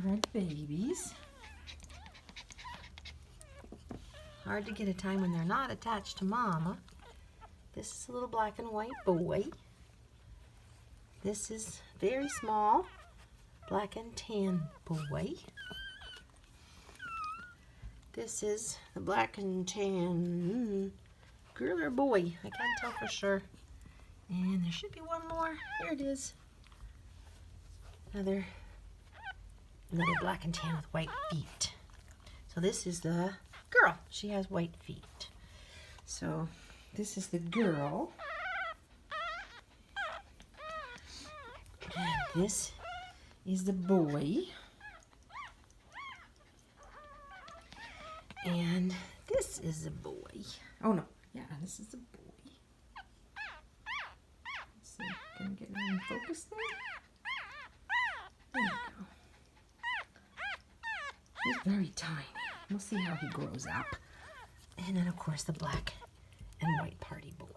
red babies. Hard to get a time when they're not attached to mama. This is a little black and white boy. This is very small black and tan boy. This is the black and tan girl or boy. I can't tell for sure. And there should be one more. Here it is. Another black and tan with white feet. So this is the girl. She has white feet. So this is the girl. And this is the boy. And this is a boy. Oh no, yeah, this is a boy. Let's see, can I get it in focus there? There we go. He's very tiny. We'll see how he grows up. And then of course the black and white party boy.